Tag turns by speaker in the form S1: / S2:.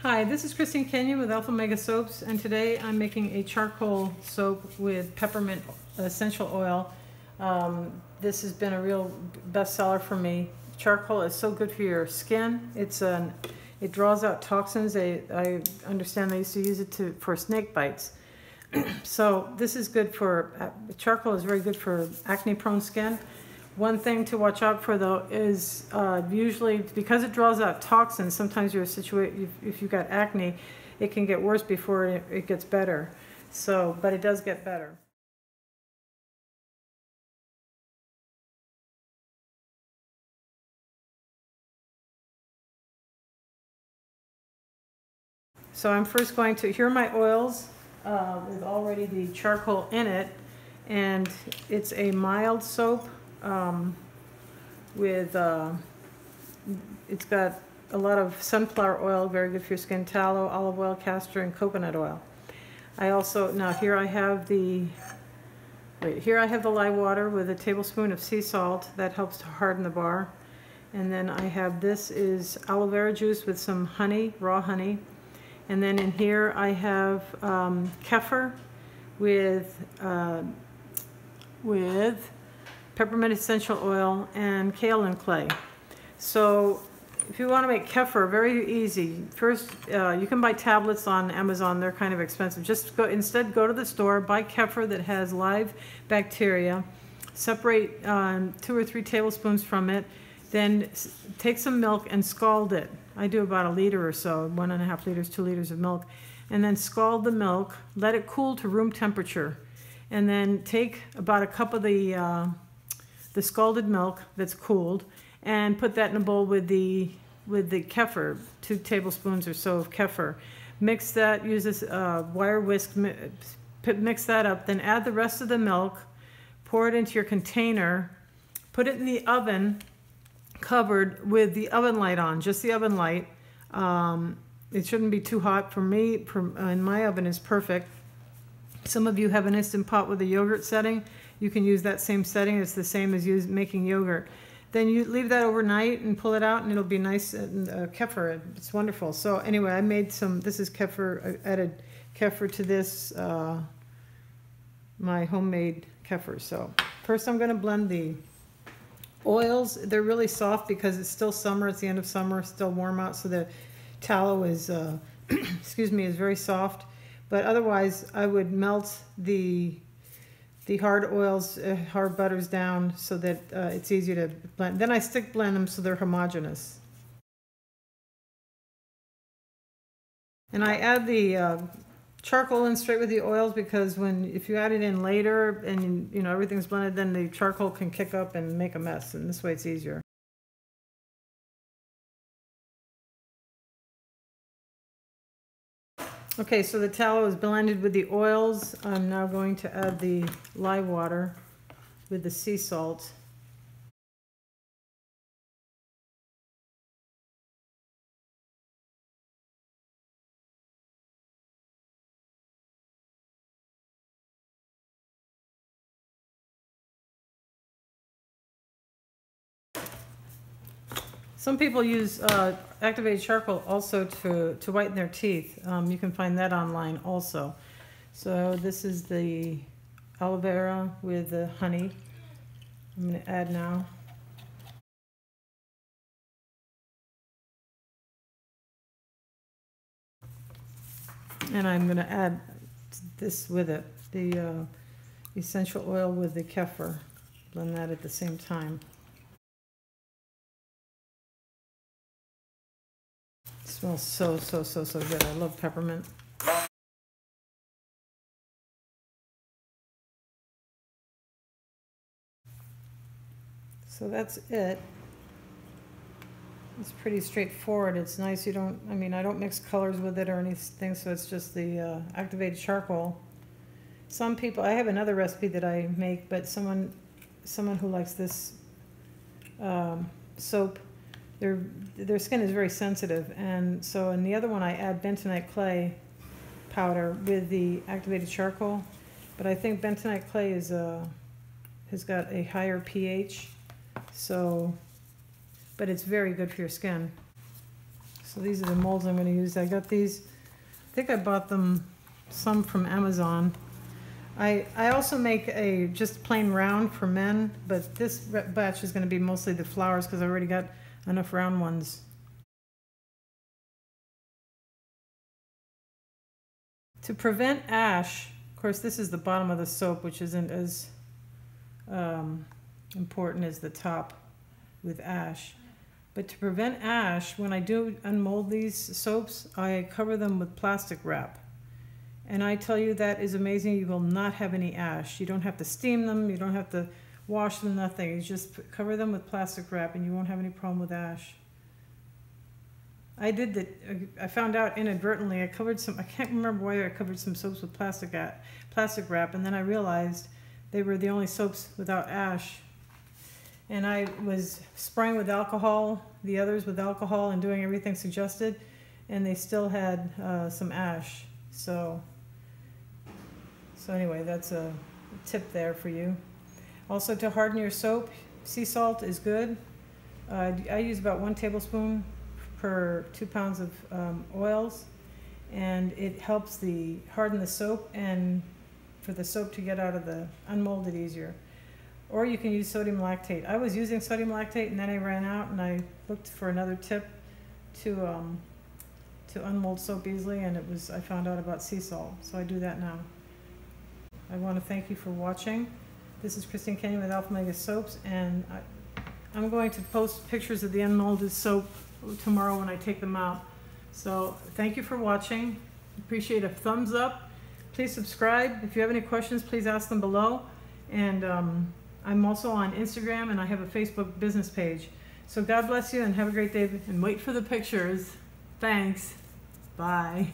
S1: Hi, this is Christine Kenyon with Alpha Mega Soaps, and today I'm making a charcoal soap with peppermint essential oil. This has been a real bestseller for me. Charcoal is so good for your skin. It draws out toxins. I understand they used to use it for snake bites. So this is good for, charcoal is very good for acne-prone skin. One thing to watch out for though is usually because it draws out toxins, sometimes you're situated, if you've got acne, it can get worse before it gets better. So, but it does get better. So I'm first going to, here are my oils with already the charcoal in it, and it's a mild soap with, it's got a lot of sunflower oil, very good for your skin, tallow, olive oil, castor, and coconut oil. I also, now here I have the lye water with a tablespoon of sea salt. That helps to harden the bar. And then I have, this is aloe vera juice with some honey, raw honey. And then in here I have kefir with peppermint essential oil and kaolin clay. So if you want to make kefir, very easy. First, you can buy tablets on Amazon. They're kind of expensive. Just go to the store, buy kefir that has live bacteria. Separate 2 or 3 tablespoons from it. Then take some milk and scald it. I do about 1 liter or so, 1.5 liters, 2 liters of milk. And then scald the milk, let it cool to room temperature. And then take about a cup of the scalded milk that's cooled and put that in a bowl with the kefir, 2 tablespoons or so of kefir. Mix that, use this wire whisk, mix that up, then add the rest of the milk, pour it into your container, put it in the oven, covered with the oven light on, just the oven light. It shouldn't be too hot for me, and my oven is perfect. Some of you have an Instant Pot with a yogurt setting. You can use that same setting. It's the same as making yogurt. Then you leave that overnight and pull it out, and it'll be nice and kefir. It's wonderful. So anyway, I made some, this is kefir. I added kefir to this, my homemade kefir. So first I'm going to blend the oils. They're really soft because it's still summer. It's the end of summer, still warm out, so the tallow is, excuse me, is very soft. But otherwise, I would melt the hard oils, hard butters down so that it's easy to blend. Then I stick blend them so they're homogeneous. And I add the charcoal in straight with the oils because if you add it in later and you know everything's blended, then the charcoal can kick up and make a mess, and this way it's easier. Okay, so the tallow is blended with the oils. I'm now going to add the lye water with the sea salt. Some people use activated charcoal also to whiten their teeth. You can find that online also. So this is the aloe vera with the honey. I'm going to add now. And I'm going to add this with it, the essential oil with the kefir. Blend that at the same time. It smells so good. I love peppermint. So that's it. It's pretty straightforward. It's nice. I don't mix colors with it or anything, so it's just the activated charcoal. Some people, I have another recipe that I make, but someone who likes this soap, their skin is very sensitive, and so in the other one I add bentonite clay powder with the activated charcoal, but I think bentonite clay has got a higher pH, so, but it's very good for your skin. So these are the molds I'm going to use. I got these, I think I bought them some from Amazon. I also make a just plain round for men, but this batch is going to be mostly the flowers because I already got enough round ones. To prevent ash, of course this is the bottom of the soap, which isn't as important as the top with ash. But to prevent ash, when I do unmold these soaps, I cover them with plastic wrap. And I tell you, that is amazing. You will not have any ash. You don't have to steam them. You don't have to wash them, nothing. You just cover them with plastic wrap and you won't have any problem with ash. I did that. I found out inadvertently. I covered some, I can't remember why I covered some soaps with plastic wrap, and then I realized they were the only soaps without ash. And I was spraying with alcohol, the others with alcohol, and doing everything suggested, and they still had some ash. So anyway, that's a tip there for you. Also, to harden your soap, sea salt is good. I use about 1 tablespoon per 2 pounds of oils, and it helps harden the soap and for the soap to get out of the unmolded easier. Or you can use sodium lactate. I was using sodium lactate and then I ran out and I looked for another tip to unmold soap easily, and I found out about sea salt, so I do that now. I want to thank you for watching. This is Christine Kenyon with Alpha Mega Soaps, and I'm going to post pictures of the unmolded soap tomorrow when I take them out. So thank you for watching. Appreciate a thumbs up. Please subscribe. If you have any questions, please ask them below. And I'm also on Instagram, and I have a Facebook business page. So God bless you and have a great day, and wait for the pictures. Thanks. Bye.